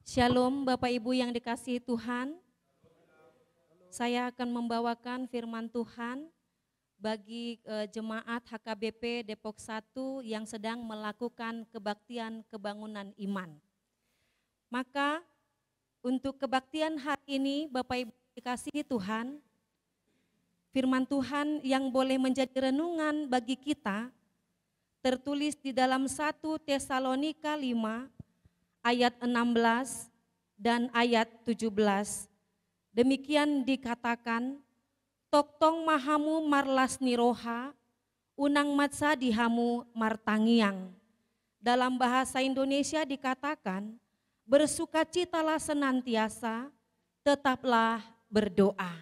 Shalom Bapak Ibu yang dikasihi Tuhan. Saya akan membawakan firman Tuhan bagi jemaat HKBP Depok 1 yang sedang melakukan kebaktian kebangunan iman. Maka untuk kebaktian hari ini Bapak Ibu dikasihi Tuhan, firman Tuhan yang boleh menjadi renungan bagi kita tertulis di dalam 1 Tesalonika 5 ayat 16 dan ayat 17. Demikian dikatakan, toktong mahamu marlas niroha, unang matsa dihamu martangiang. Dalam bahasa Indonesia dikatakan, bersukacitalah senantiasa, tetaplah berdoa.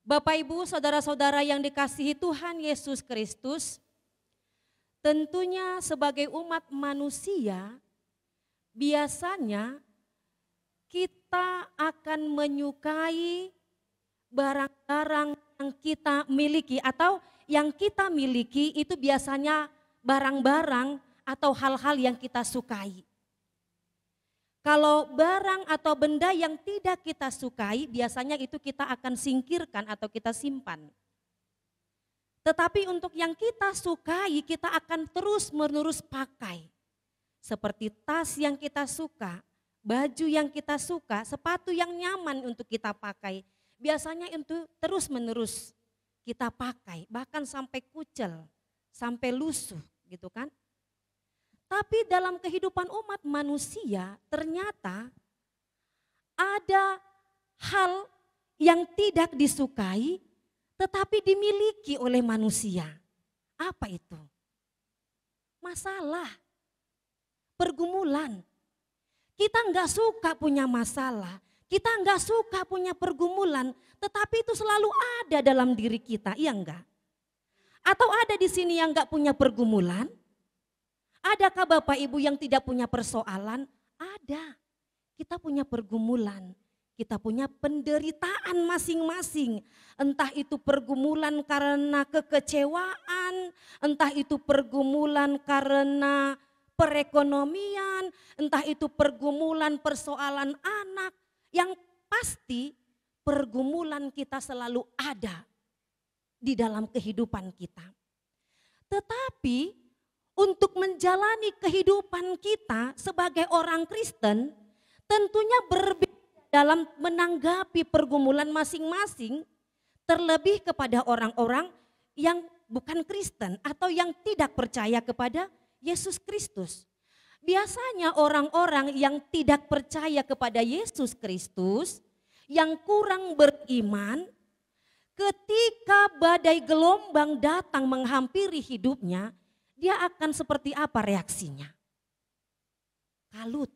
Bapak Ibu, saudara-saudara yang dikasihi Tuhan Yesus Kristus, tentunya sebagai umat manusia, biasanya kita akan menyukai barang-barang yang kita miliki atau yang kita miliki itu biasanya barang-barang atau hal-hal yang kita sukai. Kalau barang atau benda yang tidak kita sukai biasanya itu kita akan singkirkan atau kita simpan. Tetapi untuk yang kita sukai kita akan terus-menerus pakai. Seperti tas yang kita suka, baju yang kita suka, sepatu yang nyaman untuk kita pakai. Biasanya itu terus-menerus kita pakai, bahkan sampai kucel, sampai lusuh gitu kan. Tapi dalam kehidupan umat manusia ternyata ada hal yang tidak disukai tetapi dimiliki oleh manusia. Apa itu? Masalah, pergumulan. Kita nggak suka punya masalah, kita nggak suka punya pergumulan, tetapi itu selalu ada dalam diri kita, iya enggak? Atau ada di sini yang nggak punya pergumulan? Adakah Bapak Ibu yang tidak punya persoalan? Ada, kita punya pergumulan, kita punya penderitaan masing-masing. Entah itu pergumulan karena kekecewaan, entah itu pergumulan karena perekonomian, entah itu pergumulan persoalan anak, yang pasti pergumulan kita selalu ada di dalam kehidupan kita. Tetapi untuk menjalani kehidupan kita sebagai orang Kristen tentunya berbeda dalam menanggapi pergumulan masing-masing, terlebih kepada orang-orang yang bukan Kristen atau yang tidak percaya kepada Yesus Kristus. Biasanya orang-orang yang tidak percaya kepada Yesus Kristus, yang kurang beriman, ketika badai gelombang datang menghampiri hidupnya, dia akan seperti apa reaksinya? Kalut,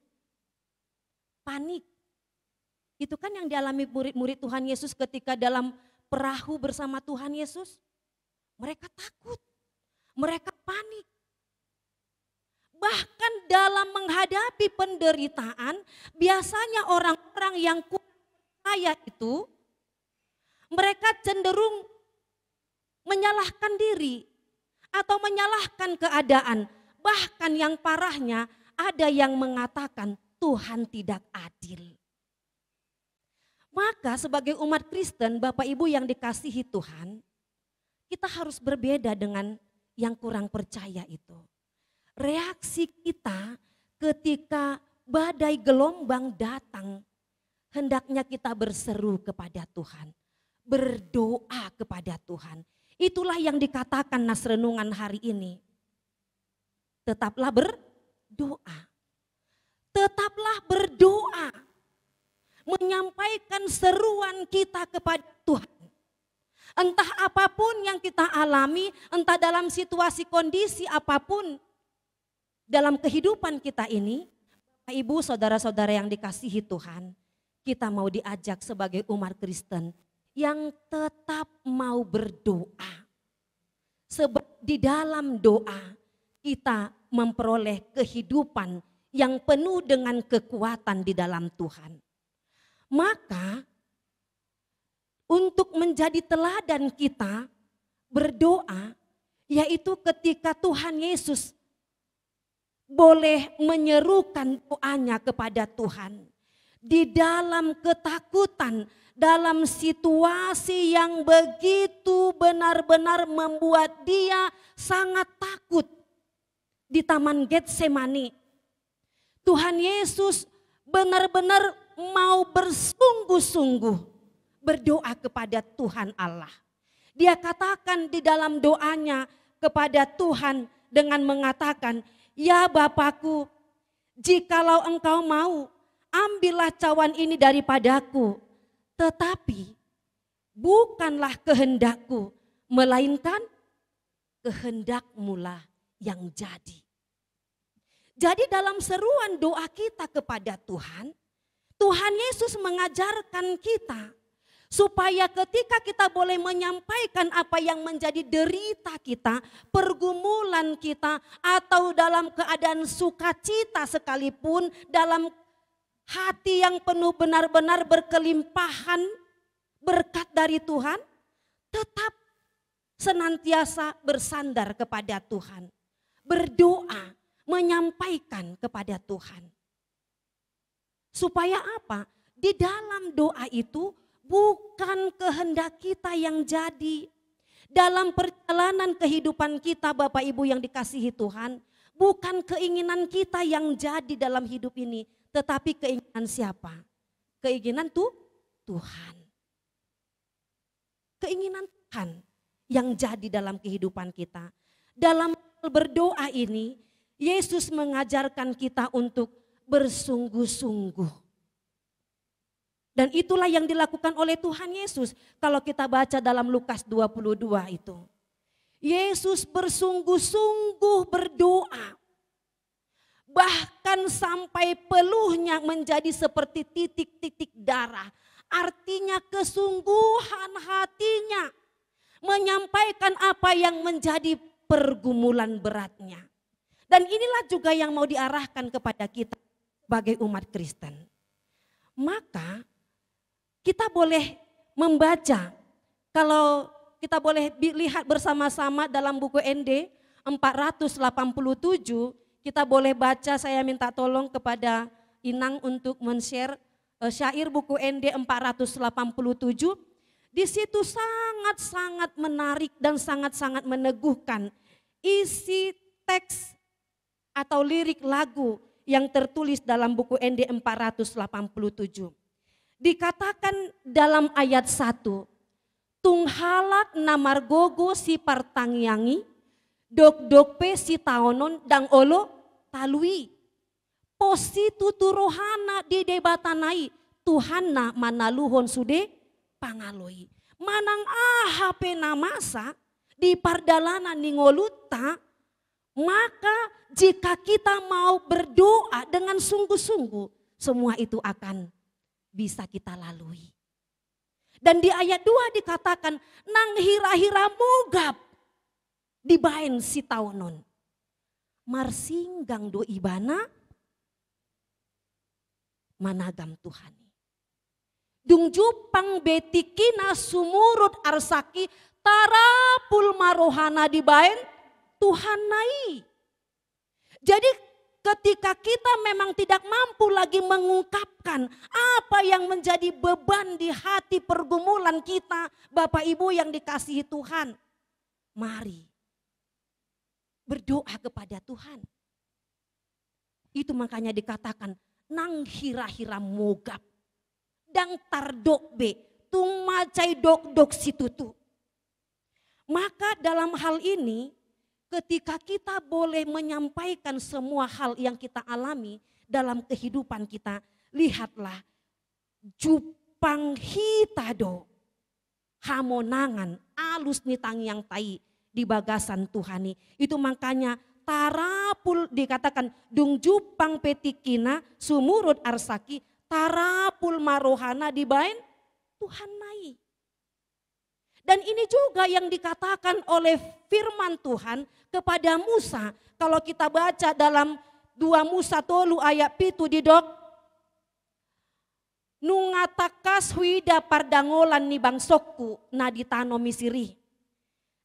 panik. Itu kan yang dialami murid-murid Tuhan Yesus ketika dalam perahu bersama Tuhan Yesus. Mereka takut, mereka panik. Bahkan dalam menghadapi penderitaan, biasanya orang-orang yang kaya itu, mereka cenderung menyalahkan diri atau menyalahkan keadaan. Bahkan yang parahnya ada yang mengatakan Tuhan tidak adil. Maka sebagai umat Kristen, Bapak Ibu yang dikasihi Tuhan, kita harus berbeda dengan yang kurang percaya itu. Reaksi kita ketika badai gelombang datang, hendaknya kita berseru kepada Tuhan, berdoa kepada Tuhan. Itulah yang dikatakan nas renungan hari ini. Tetaplah berdoa. Tetaplah berdoa. Menyampaikan seruan kita kepada Tuhan. Entah apapun yang kita alami, entah dalam situasi kondisi apapun dalam kehidupan kita ini, Bapak Ibu, saudara-saudara yang dikasihi Tuhan, kita mau diajak sebagai umat Kristen yang tetap mau berdoa. Sebab di dalam doa kita memperoleh kehidupan yang penuh dengan kekuatan di dalam Tuhan. Maka untuk menjadi teladan kita berdoa, yaitu ketika Tuhan Yesus boleh menyerukan doanya kepada Tuhan. Di dalam ketakutan, dalam situasi yang begitu benar-benar membuat dia sangat takut. Di Taman Getsemani, Tuhan Yesus benar-benar mau bersungguh-sungguh berdoa kepada Tuhan Allah. Dia katakan di dalam doanya kepada Tuhan dengan mengatakan, "Ya Bapakku, jikalau Engkau mau, ambillah cawan ini daripadaku. Tetapi bukanlah kehendakku, melainkan kehendak-Mu lah yang jadi." Jadi dalam seruan doa kita kepada Tuhan, Tuhan Yesus mengajarkan kita supaya ketika kita boleh menyampaikan apa yang menjadi derita kita, pergumulan kita, atau dalam keadaan sukacita sekalipun, dalam hati yang penuh benar-benar berkelimpahan berkat dari Tuhan, tetap senantiasa bersandar kepada Tuhan, berdoa, menyampaikan kepada Tuhan. Supaya apa? Di dalam doa itu bukan kehendak kita yang jadi. Dalam perjalanan kehidupan kita Bapak Ibu yang dikasihi Tuhan, bukan keinginan kita yang jadi dalam hidup ini, tetapi keinginan siapa? Keinginan Tuhan. Keinginan Tuhan yang jadi dalam kehidupan kita. Dalam berdoa ini, Yesus mengajarkan kita untuk bersungguh-sungguh. Dan itulah yang dilakukan oleh Tuhan Yesus. Kalau kita baca dalam Lukas 22 itu. Yesus bersungguh-sungguh berdoa. Bahkan sampai peluhnya menjadi seperti titik-titik darah. Artinya kesungguhan hatinya. Menyampaikan apa yang menjadi pergumulan beratnya. Dan inilah juga yang mau diarahkan kepada kita sebagai umat Kristen. Maka kita boleh membaca, kalau kita boleh lihat bersama-sama dalam buku ND 487, kita boleh baca, saya minta tolong kepada Inang untuk men-share syair buku ND 487. Di situ sangat-sangat menarik dan sangat-sangat meneguhkan isi teks atau lirik lagu yang tertulis dalam buku ND 487. Dikatakan dalam ayat 1, tunghalak namargogo si partangyangi, dok-dokpe si taonon dang olo talui. Posi tuturohana di debatanai, Tuhanna manaluhon sude pangaloi. Manang ahape namasa di pardalanan ningoluta, maka jika kita mau berdoa dengan sungguh-sungguh, semua itu akan bisa kita lalui. Dan di ayat 2 dikatakan, nang hira-hira mogap dibain si taunon. Marsinggang do ibana managam Tuhan. Dung jupang betikina sumurut arsaki tarapul marohana dibain Tuhan nai. Jadi ketika kita memang tidak mampu lagi mengungkapkan apa yang menjadi beban di hati pergumulan kita, Bapak Ibu yang dikasihi Tuhan, mari berdoa kepada Tuhan. Itu makanya dikatakan nang hira-hira mogap, dang tardokbe, tung macai dok-dok situtu. Maka dalam hal ini, ketika kita boleh menyampaikan semua hal yang kita alami dalam kehidupan kita, lihatlah jupang hitado hamonangan alus nitang yang tai di bagasan Tuhani. Itu makanya tarapul dikatakan dung jupang petikina sumurut arsaki tarapul marohana dibain Tuhan nai. Dan ini juga yang dikatakan oleh firman Tuhan kepada Musa. Kalau kita baca dalam 2 Musa tolu ayat 7 didok. Nungatakas huida pardangolan ni bangsokku naditano misiri.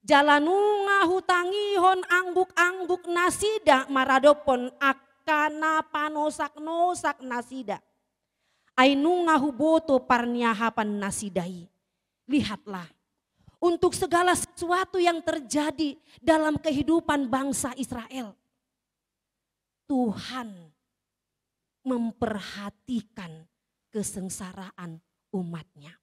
Jalanunga ngahutangihon angguk-angguk nasida maradopon akana panosak-nosak nasida. Ainu ngahuboto parniahapan nasidai. Lihatlah, untuk segala sesuatu yang terjadi dalam kehidupan bangsa Israel, Tuhan memperhatikan kesengsaraan umatnya.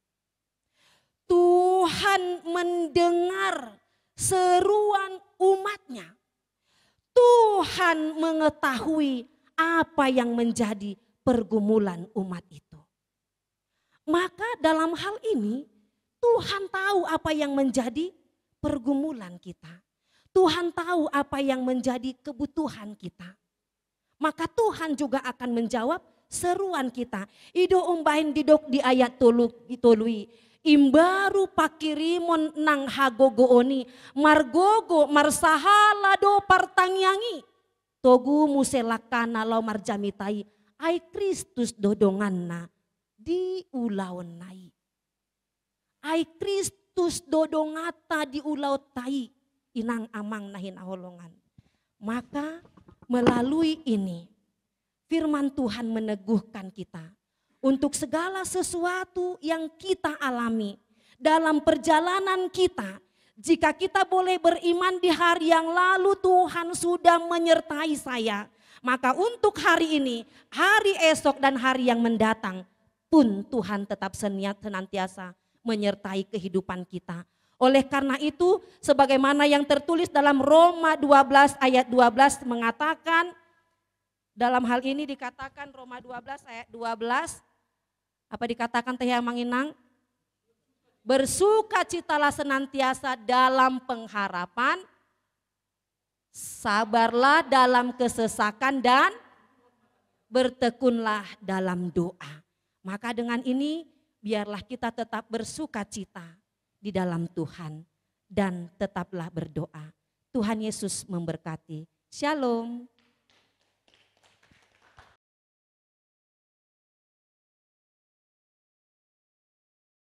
Tuhan mendengar seruan umatnya. Tuhan mengetahui apa yang menjadi pergumulan umat itu. Maka dalam hal ini Tuhan tahu apa yang menjadi pergumulan kita. Tuhan tahu apa yang menjadi kebutuhan kita. Maka Tuhan juga akan menjawab seruan kita. Ido umbahin didok di ayat tului. Imbaru pakirimon nang hagogo oni. Margogo marsahala do partangyangi. Togu muselakana lau marjamitai. Ai Kristus dodonganna di ulawan nai. Ai Kristus dodongata di ulau tai inang amang nahin aholongan. Maka melalui ini firman Tuhan meneguhkan kita untuk segala sesuatu yang kita alami dalam perjalanan kita. Jika kita boleh beriman di hari yang lalu Tuhan sudah menyertai saya. Maka untuk hari ini, hari esok dan hari yang mendatang pun Tuhan tetap senantiasa menyertai kehidupan kita. Oleh karena itu sebagaimana yang tertulis dalam Roma 12 ayat 12 mengatakan, dalam hal ini dikatakan Roma 12 ayat 12, apa dikatakan Teh Manginang? Bersukacitalah senantiasa dalam pengharapan, sabarlah dalam kesesakan dan bertekunlah dalam doa. Maka dengan ini biarlah kita tetap bersukacita di dalam Tuhan dan tetaplah berdoa. Tuhan Yesus memberkati. Shalom.